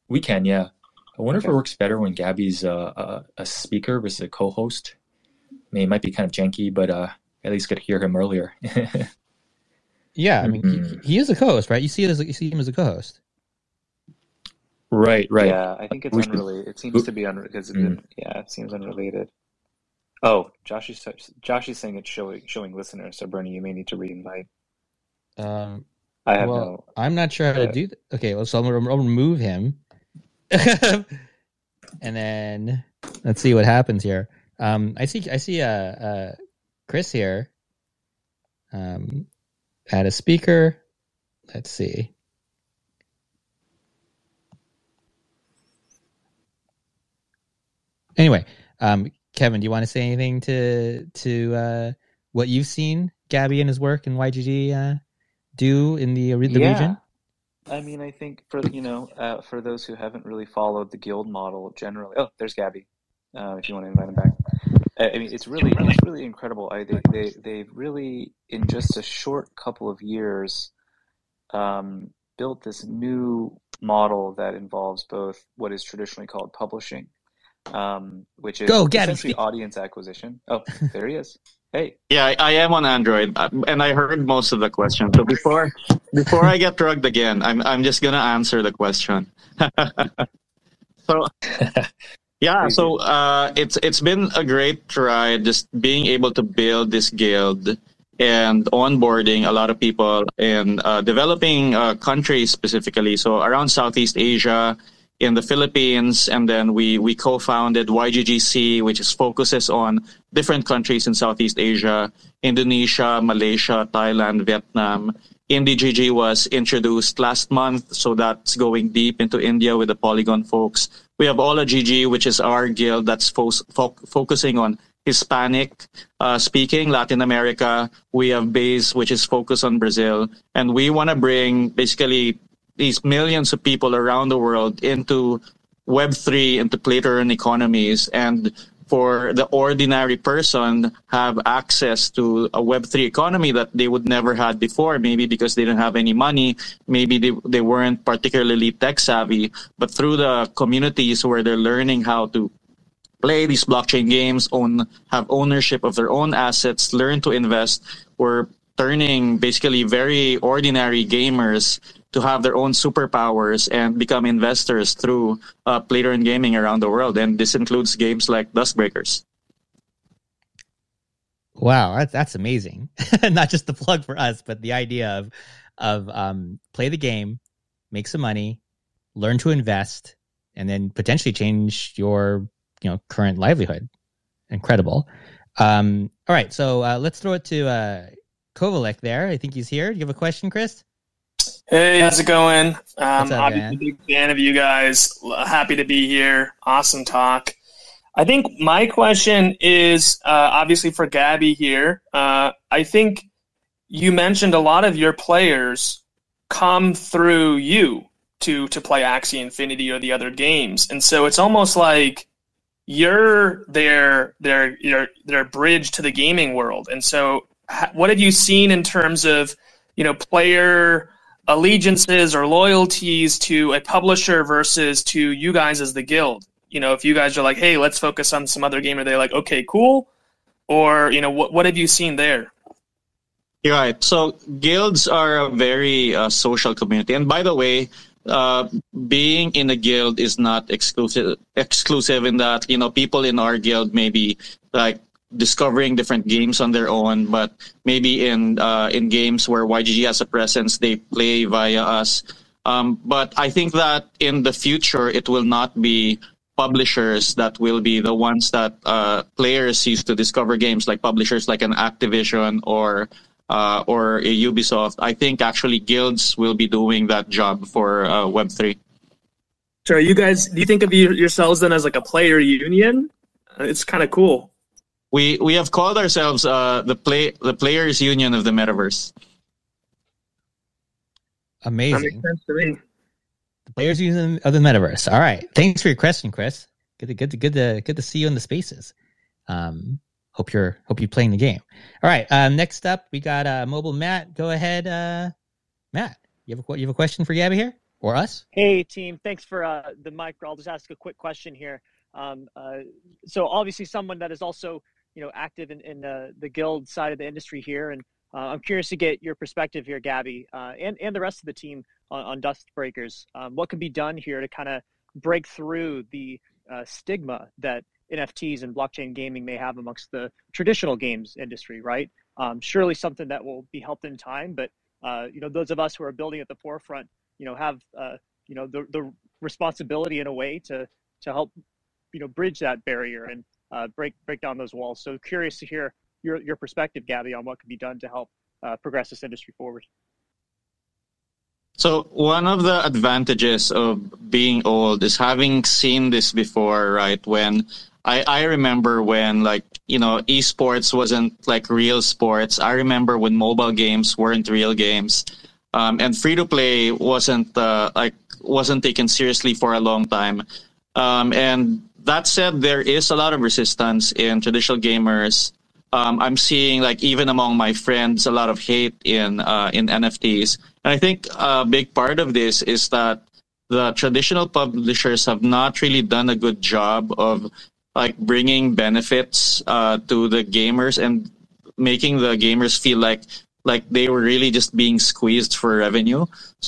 We can, yeah. I wonder if it works better when Gabby's a speaker versus a co-host. I mean, it might be kind of janky, but at least could hear him earlier. Yeah, I mean, he is a co-host, right? You see him as a co-host. Right. Yeah, I think it's unrelated. It seems to be because it seems unrelated. Oh, Josh is saying it's showing listeners. So Bernie, you may need to re-invite. I'm not sure how to do that. Okay, well, so I'll remove him, and then let's see what happens here. I see Chris here. Add a speaker. Let's see. Anyway, Kevin, do you want to say anything to what you've seen Gabby and his work and YGG do in the region? I mean, I think for those who haven't really followed the guild model generally. Oh, there's Gabby. If you want to invite him back. I mean, it's really incredible. They've really, in just a short couple of years, built this new model that involves both what is traditionally called publishing, which is essentially audience acquisition. Oh, there he is. Hey. Yeah, I am on Android, and I heard most of the question. So before I get drugged again, I'm just gonna answer the question. So. Yeah, so it's been a great ride just being able to build this guild and onboarding a lot of people in developing countries specifically. So around Southeast Asia, in the Philippines, and then we co-founded YGGC, which focuses on different countries in Southeast Asia, Indonesia, Malaysia, Thailand, Vietnam. IndieGG was introduced last month, so that's going deep into India with the Polygon folks. We have Ola GG, which is our guild that's focusing on Hispanic speaking Latin America. We have Base, which is focused on Brazil. And we want to bring basically these millions of people around the world into Web3, into play-to-earn economies. And for the ordinary person have access to a Web3 economy that they would never had before, maybe because they didn't have any money, maybe they weren't particularly tech savvy, but through the communities where they're learning how to play these blockchain games, have ownership of their own assets, learn to invest, we're turning basically very ordinary gamers to have their own superpowers and become investors through play-to-earn gaming around the world. And this includes games like DuskBreakers. Wow, that's amazing. Not just the plug for us, but the idea of play the game, make some money, learn to invest, and then potentially change your current livelihood. Incredible. All right, so let's throw it to Kovalek there. I think he's here. Do you have a question, Chris? Hey, how's it going? What's up, obviously man? a big fan of you guys. Happy to be here. Awesome talk. I think my question is obviously for Gabby here. I think you mentioned a lot of your players come through you to play Axie Infinity or the other games, and so it's almost like you're their bridge to the gaming world. And so, what have you seen in terms of player allegiances or loyalties to a publisher versus to you guys as the guild? If you guys are like, hey, let's focus on some other game, are they like, okay, cool? Or, what have you seen there? You're right. So guilds are a very social community. And by the way, being in a guild is not exclusive in that, people in our guild may be like discovering different games on their own, but maybe in games where YGG has a presence, they play via us. But I think that in the future, it will not be publishers that will be the ones that players use to discover games, like publishers like an Activision or a Ubisoft. I think actually guilds will be doing that job for Web3. So you guys, do you think of yourselves then as like a player union? It's kind of cool. We have called ourselves the Players Union of the Metaverse. Amazing. That makes sense to me. The Players Union of the Metaverse. All right. Thanks for your question, Chris. Good to see you in the spaces. Hope you're playing the game. All right. Next up, we got Mobile Matt. Go ahead, Matt. You have a question for Gabby here or us? Hey team, thanks for the mic. I'll just ask a quick question here. So obviously, someone that is also active in the guild side of the industry here, and I'm curious to get your perspective here, Gabby, and the rest of the team on DuskBreakers. What can be done here to kind of break through the stigma that NFTs and blockchain gaming may have amongst the traditional games industry, right? Surely something that will be helped in time, but those of us who are building at the forefront, have the responsibility in a way to help bridge that barrier and break down those walls. So curious to hear your perspective, Gabby, on what can be done to help progress this industry forward. So one of the advantages of being old is having seen this before, right? When I remember when esports wasn't like real sports. I remember when mobile games weren't real games, and free to play wasn't taken seriously for a long time. And that said, there is a lot of resistance in traditional gamers. I'm seeing even among my friends a lot of hate in NFTs, and I think a big part of this is that the traditional publishers have not really done a good job of bringing benefits to the gamers and making the gamers feel like they were really just being squeezed for revenue,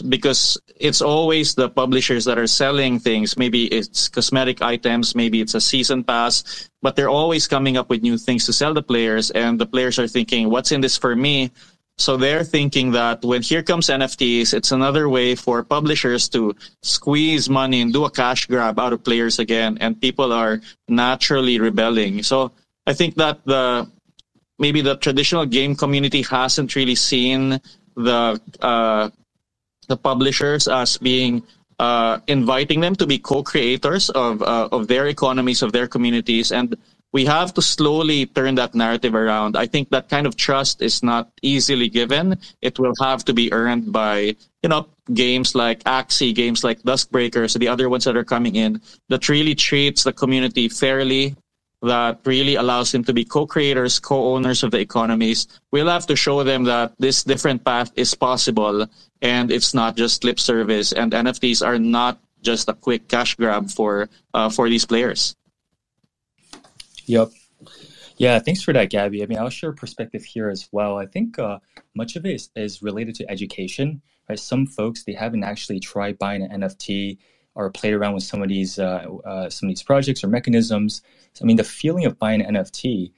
because it's always the publishers that are selling things. Maybe it's cosmetic items, maybe it's a season pass, but they're always coming up with new things to sell the players, and the players are thinking, what's in this for me? So they're thinking that when here comes NFTs, it's another way for publishers to squeeze money and do a cash grab out of players again, and people are naturally rebelling. So I think that maybe the traditional game community hasn't really seen the publishers as being inviting them to be co-creators of their economies, of their communities, and we have to slowly turn that narrative around. I think that kind of trust is not easily given. It will have to be earned by games like Axie, games like DuskBreakers, the other ones that are coming in, that really treats the community fairly that really allows them to be co-creators, co-owners of the economies. We'll have to show them that this different path is possible and it's not just lip service, and NFTs are not just a quick cash grab for these players. Yep. Yeah, thanks for that, Gabby. I mean, I'll share a perspective here as well. I think much of it is related to education, right? Some folks, they haven't actually tried buying an NFT or played around with some of these projects or mechanisms. So, I mean, the feeling of buying an NFT,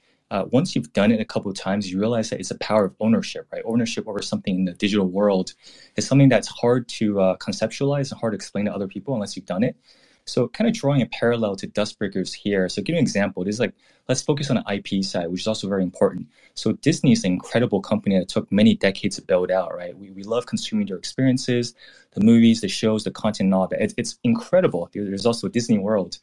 once you've done it a couple of times, you realize that it's a power of ownership, right? Ownership over something in the digital world is something that's hard to conceptualize and hard to explain to other people unless you've done it. So kind of drawing a parallel to DuskBreakers here. So give you an example. This is like, let's focus on the IP side, which is also very important. So Disney is an incredible company that took many decades to build out, right? We love consuming their experiences, the movies, the shows, the content, and all that. It's incredible. There's also Disney World.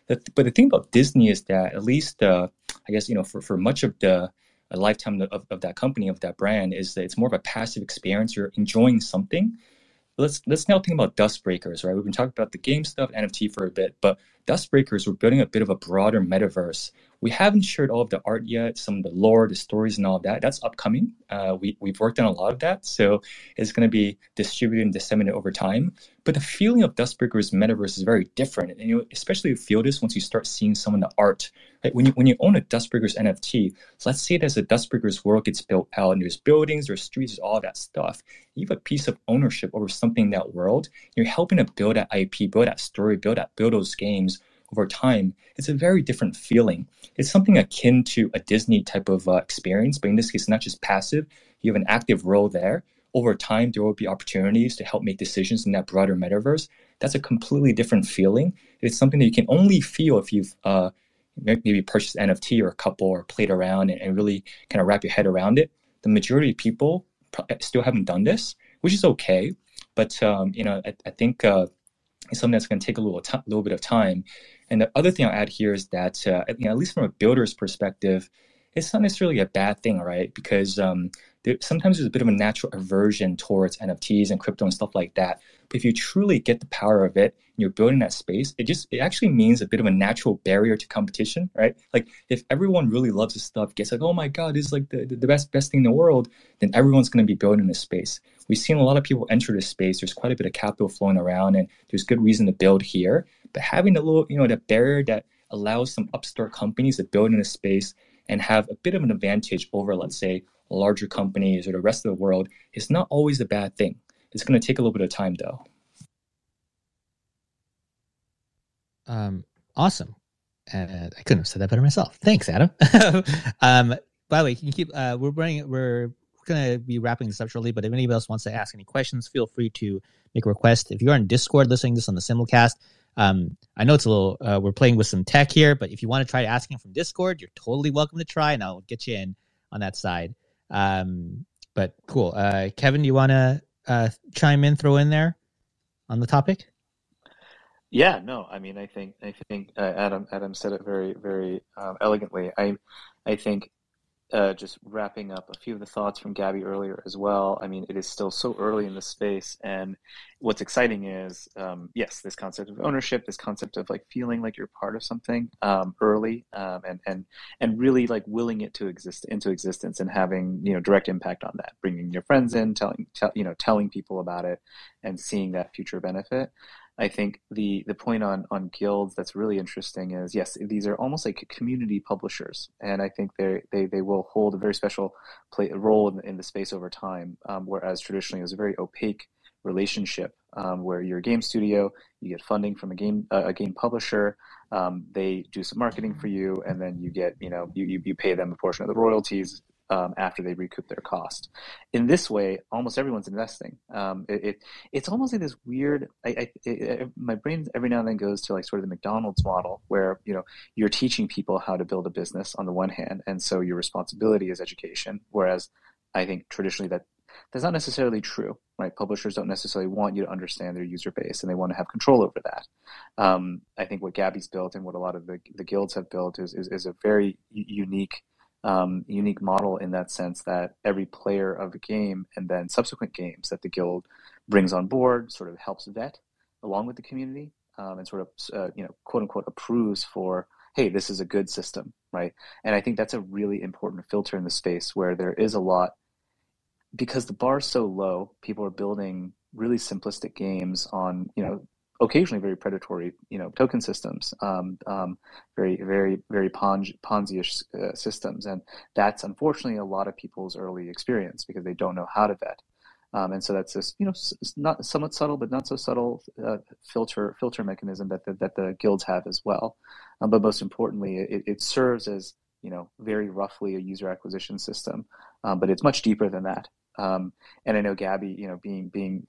But the thing about Disney is that at least, I guess, for much of the lifetime of that company, of that brand, is that it's more of a passive experience. You're enjoying something. Let's now think about DuskBreakers, right? We've been talking about the game stuff, NFT for a bit, but DuskBreakers, we're building a bit of a broader metaverse. We haven't shared all of the art yet, some of the lore, the stories, and all of that. That's upcoming. We've worked on a lot of that, so it's going to be distributed and disseminated over time. But the feeling of DuskBreakers metaverse is very different, and especially you feel this once you start seeing some of the art. Right? When you own a DuskBreakers NFT, so let's say that a DuskBreakers world gets built out, and there's buildings, there's streets, there's all that stuff. You have a piece of ownership over something in that world. You're helping to build that IP, build that story, build those games over time. It's a very different feeling. It's something akin to a Disney type of experience, but in this case, not just passive. You have an active role there. Over time, there will be opportunities to help make decisions in that broader metaverse. That's a completely different feeling. It's something that you can only feel if you've maybe purchased an NFT or a couple or played around and really kind of wrap your head around it. The majority of people still haven't done this, which is okay. But I think it's something that's going to take a little bit of time. And the other thing I'll add here is that at least from a builder's perspective, it's not necessarily a bad thing, right? Because sometimes there's a bit of a natural aversion towards NFTs and crypto and stuff like that. But if you truly get the power of it and you're building that space, it actually means a bit of a natural barrier to competition, right? Like if everyone really loves this stuff, gets like, oh my God, this is like the best thing in the world, then everyone's going to be building this space. We've seen a lot of people enter this space. There's quite a bit of capital flowing around, and there's good reason to build here. But having a little, that barrier that allows some upstart companies to build in a space and have a bit of an advantage over, let's say, larger companies or the rest of the world is not always a bad thing. It's going to take a little bit of time, though. Awesome. I couldn't have said that better myself. Thanks, Adam. By the way, can you keep? We're going to be wrapping this up shortly, but if anybody else wants to ask any questions, feel free to make a request. If you're on Discord listening to this on the Simulcast, I know it's a little, we're playing with some tech here, but if you want to try asking from Discord, you're totally welcome to try, and I'll get you in on that side. But cool. Kevin, do you want to chime in, throw in there on the topic? Yeah, no, I mean, I think Adam said it very, very elegantly. I think just wrapping up a few of the thoughts from Gabby earlier as well. I mean, it is still so early in the space, and what's exciting is, yes, this concept of ownership, this concept of like feeling like you're part of something early, and really like willing it to exist into existence and having direct impact on that, bringing your friends in, telling people about it, and seeing that future benefit. I think the point on guilds that's really interesting is, yes, these are almost like community publishers, and I think they will hold a very special role in the space over time, whereas traditionally it was a very opaque relationship, where you're a game studio, you get funding from a game publisher, they do some marketing for you, and then you get you pay them a portion of the royalties after they recoup their cost. In this way, almost everyone's investing. It's almost like this weird. My brain every now and then goes to like sort of the McDonald's model, where you're teaching people how to build a business on the one hand, and so your responsibility is education. Whereas I think traditionally that's not necessarily true, right? Publishers don't necessarily want you to understand their user base, and they want to have control over that. I think what Gabby's built and what a lot of the guilds have built is a very unique model in that sense, that every player of the game and then subsequent games that the guild brings on board sort of helps vet along with the community, and sort of quote unquote approves for hey, this is a good system, right? And I think that's a really important filter in the space where there is a lot, because the bar is so low, people are building really simplistic games on, occasionally very predatory, token systems, very, very, very Ponzi-ish systems. And that's unfortunately a lot of people's early experience because they don't know how to vet. And so that's this, not somewhat subtle, but not so subtle filter mechanism that the guilds have as well. But most importantly, it serves as, very roughly a user acquisition system, but it's much deeper than that. And I know Gabby, being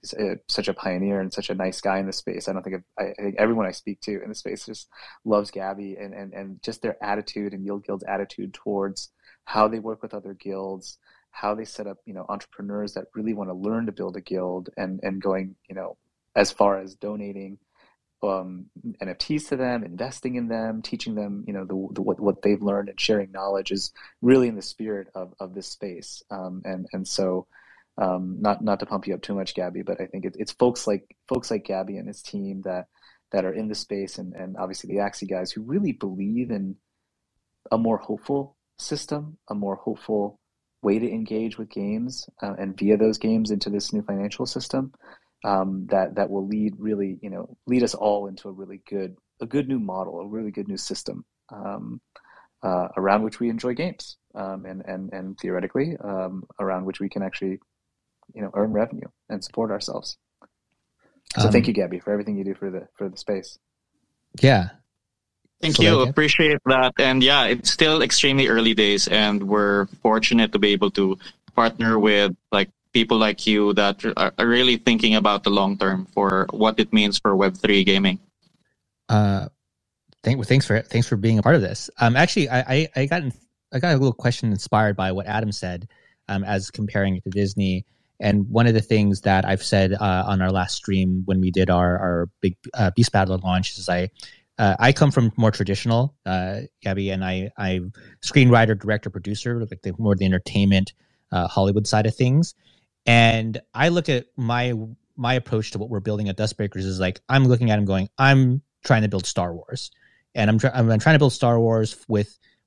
such a pioneer and such a nice guy in the space, I think everyone I speak to in the space just loves Gabby and just their attitude and Yield Guild's attitude towards how they work with other guilds, how they set up, entrepreneurs that really want to learn to build a guild and going, as far as donating NFTs to them, investing in them, teaching them, what they've learned and sharing knowledge is really in the spirit of this space. So not to pump you up too much, Gabby, but I think it's folks like Gabby and his team that are in the space and obviously the Axie guys who really believe in a more hopeful system, a more hopeful way to engage with games and via those games into this new financial system. That will lead us all into a good new model, a really good new system around which we enjoy games and theoretically around which we can actually earn revenue and support ourselves. So thank you, Gabby, for everything you do for the space. Yeah. Thank you. Appreciate that. And yeah, it's still extremely early days, and we're fortunate to be able to partner with people like you that are really thinking about the long term for what it means for Web3 gaming. Thanks for being a part of this. Actually, I got a little question inspired by what Adam said, as comparing it to Disney. And one of the things that I've said on our last stream when we did our big Beast Battler launch is I come from more traditional, Gabby, and I screenwriter, director, producer, more the entertainment, Hollywood side of things. And I look at my approach to what we're building at DuskBreakers is I'm looking at him going, I'm trying to build Star Wars, and I'm trying to build Star Wars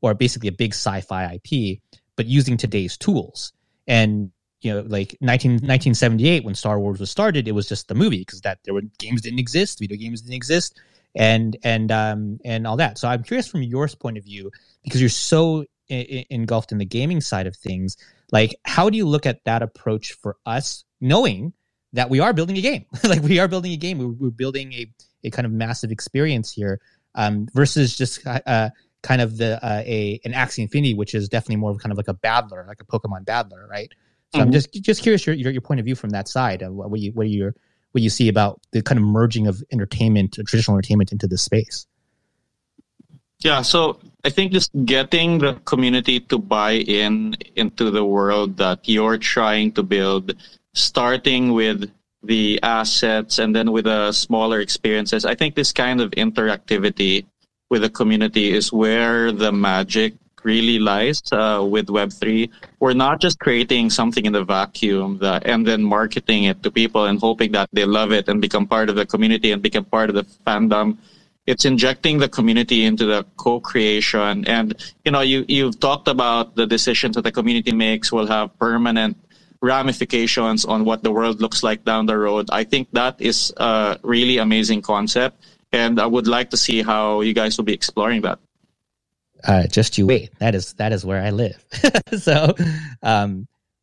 or basically a big sci-fi IP, but using today's tools. And 1978 when Star Wars was started, it was just the movie because games didn't exist, video games didn't exist, and all that. So I'm curious from your point of view, because you're so engulfed in the gaming side of things. How do you look at that approach for us, knowing that we are building a game? We are building a game. We're building a kind of massive experience here, versus just kind of an Axie Infinity, which is definitely more of kind of like a battler, like a Pokemon battler, right? So I'm just curious your point of view from that side. What you see about the kind of merging of traditional entertainment into this space. Yeah, so I think just getting the community to buy into the world that you're trying to build, starting with the assets and then with the smaller experiences. I think this kind of interactivity with the community is where the magic really lies with Web3. We're not just creating something in the vacuum and then marketing it to people and hoping that they love it and become part of the community and become part of the fandom. It's injecting the community into the co-creation. And, you've talked about the decisions that the community makes will have permanent ramifications on what the world looks like down the road. I think that is a really amazing concept. And I would like to see how you guys will be exploring that. Just you wait. That is where I live. So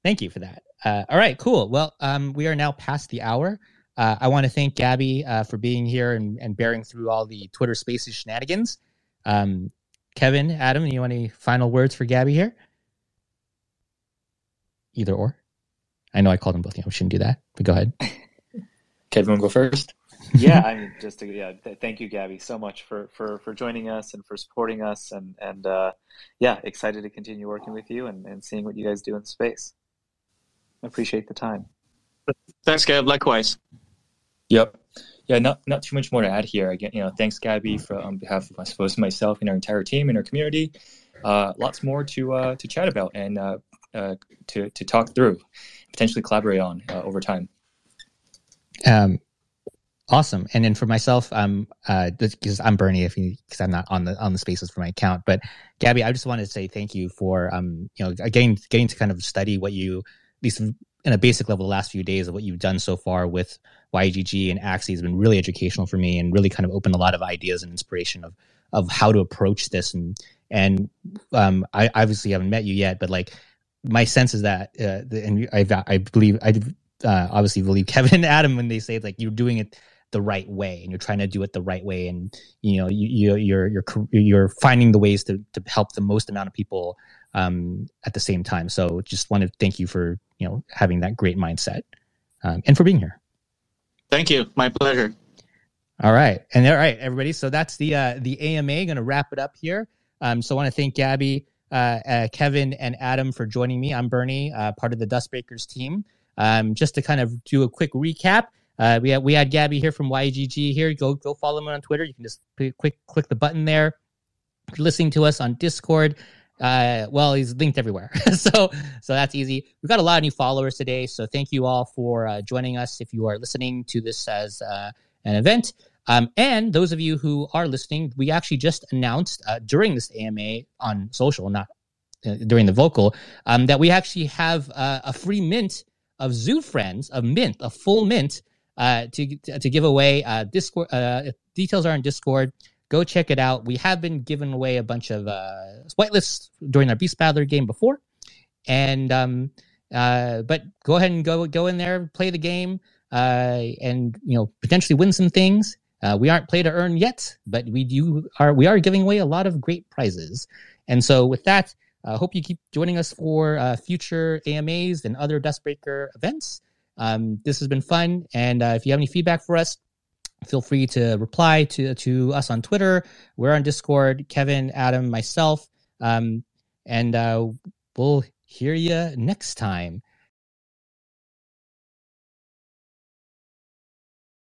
thank you for that. All right, cool. Well, we are now past the hour. I want to thank Gabby for being here and bearing through all the Twitter Spaces shenanigans. Kevin, Adam, you want any final words for Gabby here? Either or. I know I called them both. I shouldn't do that, but go ahead. Kevin, want to go first? Yeah, thank you, Gabby, so much for joining us and for supporting us, and excited to continue working with you and seeing what you guys do in space. I appreciate the time. Thanks, Gab. Likewise. Yep. Yeah, not too much more to add here. Again, thanks, Gabby, on behalf of, I suppose, myself and our entire team and our community. Lots more to chat about and to talk through, potentially collaborate on over time. Awesome. And then for myself, because I'm Bernie, because I'm not on the spaces for my account, but Gabby, I just wanted to say thank you for getting to kind of study what you, at least in a basic level, the last few days of what you've done so far with YGG and Axie has been really educational for me and really kind of opened a lot of ideas and inspiration of how to approach this. And I obviously haven't met you yet, but like my sense is that and I obviously believe Kevin and Adam when they say like you're doing it the right way and you're trying to do it the right way, and you're finding the ways to help the most amount of people at the same time. So just want to thank you for having that great mindset and for being here. Thank you. My pleasure. All right, everybody. So that's the AMA. Going to wrap it up here. So I want to thank Gabby, Kevin, and Adam for joining me. I'm Bernie, part of the DuskBreakers team. Just to kind of do a quick recap, we had Gabby here from YGG here. Go follow him on Twitter. You can just click the button there. If you're listening to us on Discord, he's linked everywhere. so that's easy. We've got a lot of new followers today, so thank you all for joining us. If you are listening to this as an event, and those of you who are listening, we actually just announced during this AMA on social, not during the vocal, that we actually have a free mint of Zoo Friends, a full mint to give away. Discord details are in Discord. Go check it out. We have been giving away a bunch of whitelists during our Beast Battler game before, and but go ahead and go in there, play the game, and potentially win some things. We aren't play to earn yet, but we are giving away a lot of great prizes. And so with that, I hope you keep joining us for future AMAs and other DuskBreaker events. This has been fun, and if you have any feedback for us, feel free to reply to us on Twitter. We're on Discord, Kevin, Adam, myself, and we'll hear you next time.